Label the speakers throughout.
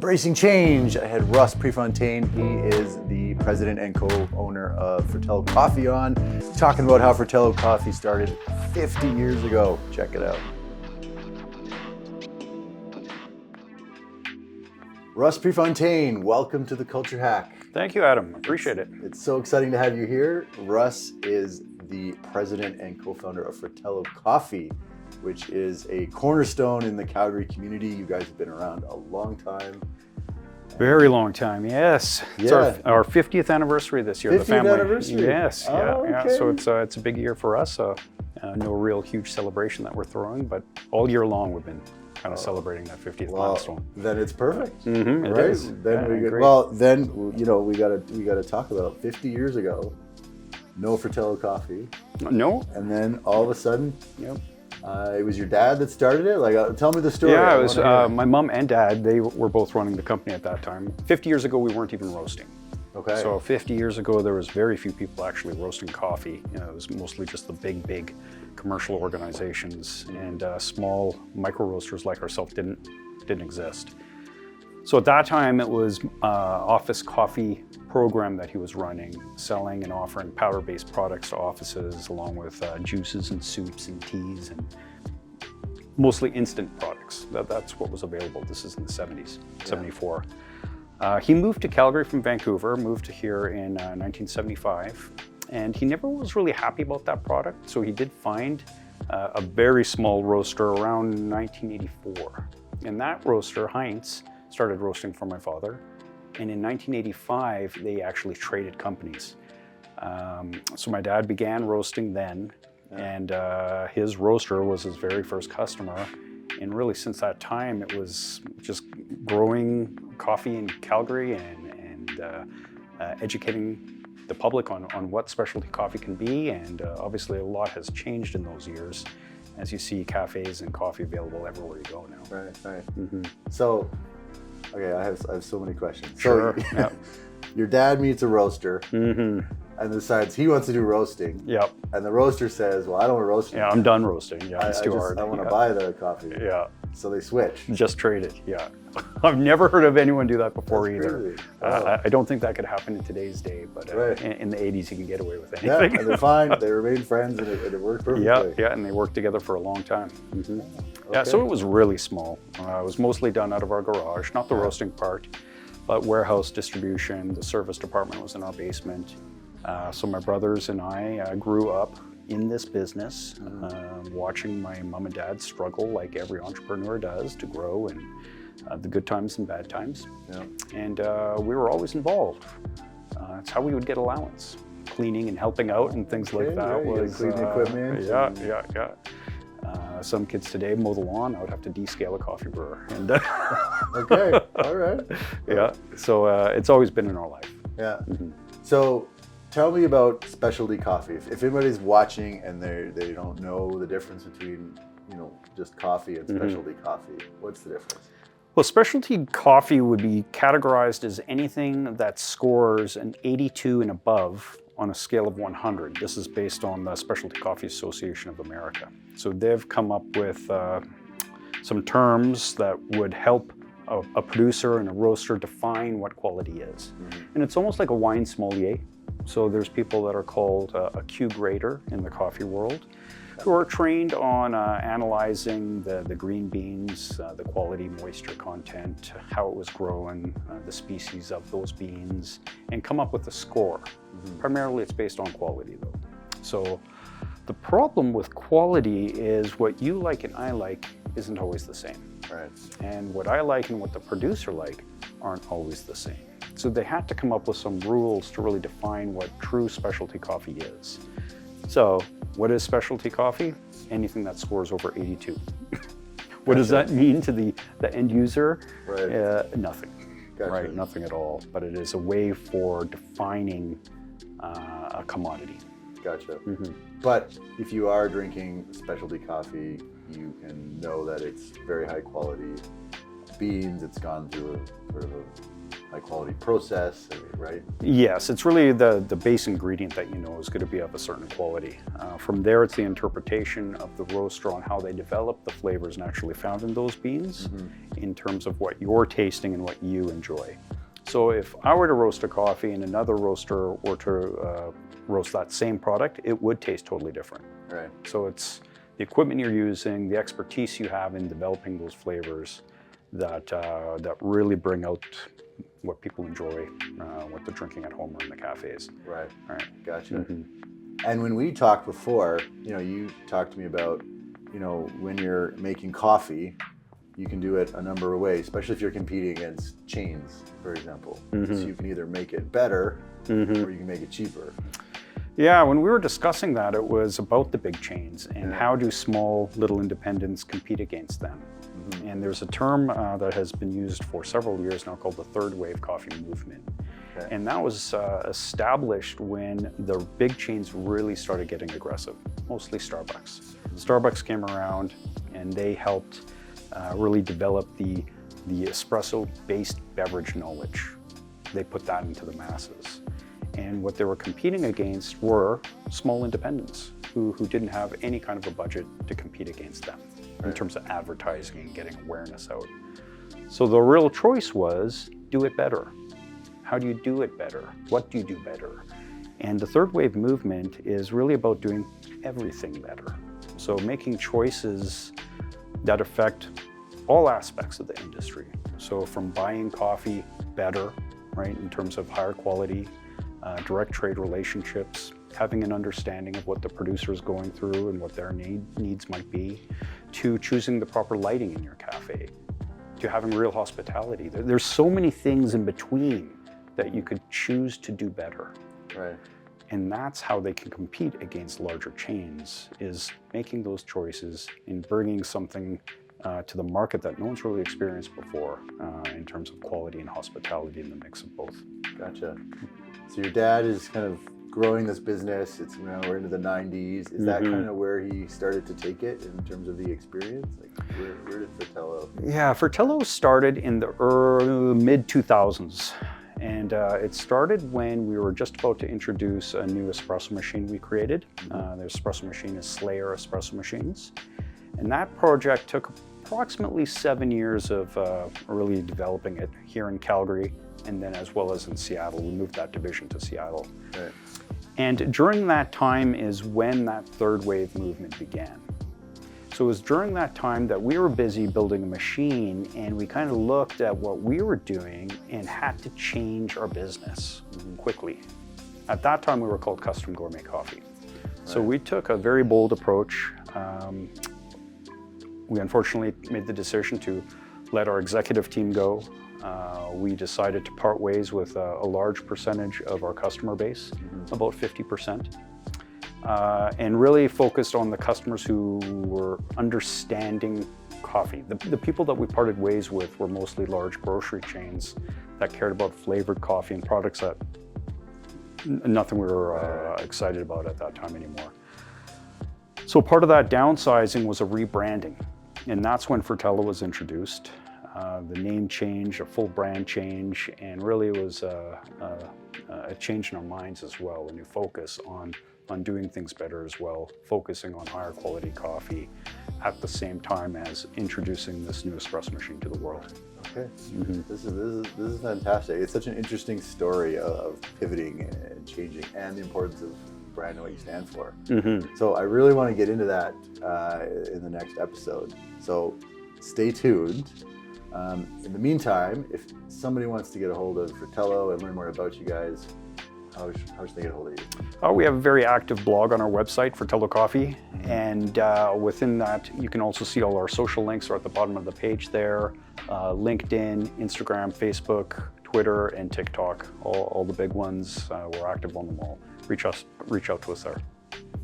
Speaker 1: Embracing change. I had Russ Prefontaine. He is the president and co-owner of Fratello Coffee on, talking about how Fratello Coffee started 50 years ago. Check it out. Russ Prefontaine, welcome to the Culture Hack.
Speaker 2: Thank you, Adam. Appreciate it.
Speaker 1: It's so exciting to have you here. Russ is the president and co-founder of Fratello Coffee, which is a cornerstone in the Calgary community. You guys have been around a long time.
Speaker 2: Very long time, yes. It's our 50th anniversary this year.
Speaker 1: 50th
Speaker 2: the family.
Speaker 1: Anniversary?
Speaker 2: Yes,
Speaker 1: okay.
Speaker 2: yeah. So it's a big year for us. No real huge celebration that we're throwing, but all year long we've been kind of celebrating that 50th milestone.
Speaker 1: Then it's perfect.
Speaker 2: Mm-hmm, it
Speaker 1: right?
Speaker 2: is.
Speaker 1: Then we gotta talk about 50 years ago. No Fratello Coffee.
Speaker 2: No.
Speaker 1: And then all of a sudden,
Speaker 2: Yep.
Speaker 1: It was your dad that started it? Tell me the story.
Speaker 2: Yeah, it was my mom and dad. They were both running the company at that time. 50 years ago, we weren't even roasting.
Speaker 1: Okay.
Speaker 2: So 50 years ago, there was very few people actually roasting coffee. It was mostly just the big commercial organizations, and small micro roasters like ourselves didn't exist. So at that time, it was office coffee program that he was running, selling and offering powder-based products to offices, along with juices and soups and teas, and mostly instant products. That's what was available. This is in the 70s, 74. He moved to Calgary from Vancouver, moved to here in 1975, and he never was really happy about that product. So he did find a very small roaster around 1984. And that roaster, Heinz, started roasting for my father. And in 1985, they actually traded companies. So my dad began roasting then, and his roaster was his very first customer. And really since that time, it was just growing coffee in Calgary and educating the public on what specialty coffee can be. And obviously a lot has changed in those years, as you see cafes and coffee available everywhere you go now.
Speaker 1: Right.
Speaker 2: Mm-hmm.
Speaker 1: So, okay, I have so many questions.
Speaker 2: Sure.
Speaker 1: So,
Speaker 2: Yep.
Speaker 1: Your dad meets a roaster
Speaker 2: Mm-hmm.
Speaker 1: and decides he wants to do roasting.
Speaker 2: Yep.
Speaker 1: And the roaster says, well, I don't want to roast.
Speaker 2: Yeah, I'm done roasting. Yeah, it's too hard.
Speaker 1: I want to
Speaker 2: Yeah.
Speaker 1: buy the coffee.
Speaker 2: Yeah.
Speaker 1: So they switch.
Speaker 2: Just traded, yeah. I've never heard of anyone do that before.
Speaker 1: That's
Speaker 2: either.
Speaker 1: crazy. Wow.
Speaker 2: I don't think that could happen in today's day, but
Speaker 1: Right.
Speaker 2: in the 80s you can get away with
Speaker 1: Yeah,
Speaker 2: anything.
Speaker 1: and they're fine. They remain friends, and it worked perfectly.
Speaker 2: Yeah, and they worked together for a long time. Mm-hmm. Yeah,
Speaker 1: Okay.
Speaker 2: so it was really small. It was mostly done out of our garage, not the roasting part, but warehouse distribution. The service department was in our basement. So my brothers and I grew up in this business, watching my mom and dad struggle like every entrepreneur does to grow, and the good times and bad times.
Speaker 1: Yeah.
Speaker 2: And we were always involved. That's how we would get allowance. Cleaning and helping out and things like that
Speaker 1: right.
Speaker 2: was
Speaker 1: Cleaning equipment.
Speaker 2: Yeah. Some kids today mow the lawn. I would have to descale a coffee brewer. And
Speaker 1: Okay, all right.
Speaker 2: yeah, so it's always been in our life.
Speaker 1: Yeah.
Speaker 2: Mm-hmm.
Speaker 1: So tell me about specialty coffee. If anybody's watching and they don't know the difference between, just coffee and specialty coffee, what's the difference?
Speaker 2: Well, specialty coffee would be categorized as anything that scores an 82 and above on a scale of 100. This is based on the Specialty Coffee Association of America. So they've come up with some terms that would help a producer and a roaster define what quality is. Mm-hmm. And it's almost like a wine sommelier. So there's people that are called a Q grader in the coffee world, who are trained on analyzing the green beans, the quality, moisture content, how it was grown, the species of those beans, and come up with a score. Mm-hmm. Primarily it's based on quality though. So the problem with quality is what you like and I like isn't always the same.
Speaker 1: Right.
Speaker 2: And what I like and what the producer like aren't always the same. So they had to come up with some rules to really define what true specialty coffee is. So what is specialty coffee? Anything that scores over 82. What does that mean to the end user?
Speaker 1: Right.
Speaker 2: Nothing.
Speaker 1: Gotcha.
Speaker 2: Right, nothing at all. But it is a way for defining a commodity.
Speaker 1: Gotcha.
Speaker 2: Mm-hmm.
Speaker 1: But if you are drinking specialty coffee, you can know that it's very high quality beans. It's gone through a sort of high quality process, right?
Speaker 2: Yes, it's really the base ingredient that you know is going to be of a certain quality. From there, it's the interpretation of the roaster on how they develop the flavors naturally found in those beans in terms of what you're tasting and what you enjoy. So if I were to roast a coffee and another roaster were to roast that same product, it would taste totally different.
Speaker 1: Right.
Speaker 2: So it's the equipment you're using, the expertise you have in developing those flavors that really bring out what people enjoy, what they're drinking at home or in the cafes.
Speaker 1: Right.
Speaker 2: Right.
Speaker 1: Gotcha. And when we talked before, you talked to me about, when you're making coffee, you can do it a number of ways, especially if you're competing against chains, for example. So you can either make it better or you can make it cheaper.
Speaker 2: Yeah, when we were discussing that, it was about the big chains and how do small little independents compete against them. And there's a term that has been used for several years now called the third wave coffee movement. Okay. And that was established when the big chains really started getting aggressive, mostly Starbucks. Starbucks came around and they helped really develop the espresso-based beverage knowledge. They put that into the masses. And what they were competing against were small independents who didn't have any kind of a budget to compete against them in terms of advertising and getting awareness out. So the real choice was, do it better. How do you do it better? What do you do better? And the third wave movement is really about doing everything better. So making choices that affect all aspects of the industry. So from buying coffee better, right, in terms of higher quality, direct trade relationships, having an understanding of what the producer is going through and what their needs might be, to choosing the proper lighting in your cafe, to having real hospitality. There's so many things in between that you could choose to do better.
Speaker 1: Right.
Speaker 2: And that's how they can compete against larger chains, is making those choices and bringing something to the market that no one's really experienced before in terms of quality and hospitality in the mix of both.
Speaker 1: Gotcha. So your dad is kind of growing this business. It's we're into the 90s. Is that kind of where he started to take it in terms of the experience? Like where did Fratello?
Speaker 2: Yeah, Fratello started in the mid 2000s. And it started when we were just about to introduce a new espresso machine we created. The espresso machine is Slayer espresso machines. And that project took approximately 7 years of really developing it here in Calgary, and then as well as in Seattle. We moved that division to Seattle.
Speaker 1: Right.
Speaker 2: And during that time is when that third wave movement began. So it was during that time that we were busy building a machine, and we kind of looked at what we were doing and had to change our business quickly. At that time, we were called Custom Gourmet Coffee. So we took a very bold approach. We unfortunately made the decision to let our executive team go. We decided to part ways with a large percentage of our customer base, about 50%. And really focused on the customers who were understanding coffee. The people that we parted ways with were mostly large grocery chains that cared about flavored coffee and products that nothing we were excited about at that time anymore. So part of that downsizing was a rebranding, and that's when Fratello was introduced. The name change, a full brand change, and really it was a change in our minds as well, a new focus on doing things better as well, focusing on higher quality coffee at the same time as introducing this new espresso machine to the world.
Speaker 1: Okay, this is fantastic. It's such an interesting story of pivoting and changing, and the importance of brand and what you stand for. So I really want to get into that in the next episode. So stay tuned. In the meantime, if somebody wants to get a hold of Fratello and learn more about you guys, how should they get a hold of you?
Speaker 2: We have a very active blog on our website, Fratello Coffee, and within that you can also see all our social links are at the bottom of the page there. LinkedIn, Instagram, Facebook, Twitter, and TikTok, all the big ones. We're active on them all. Reach out to us there.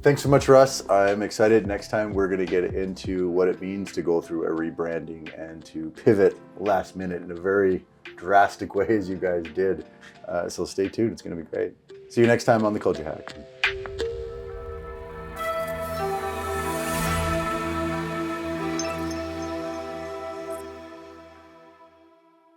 Speaker 1: Thanks so much, Russ. I'm excited. Next time we're going to get into what it means to go through a rebranding and to pivot last minute in a very drastic way as you guys did. So stay tuned. It's going to be great. See you next time on The Culture Hack.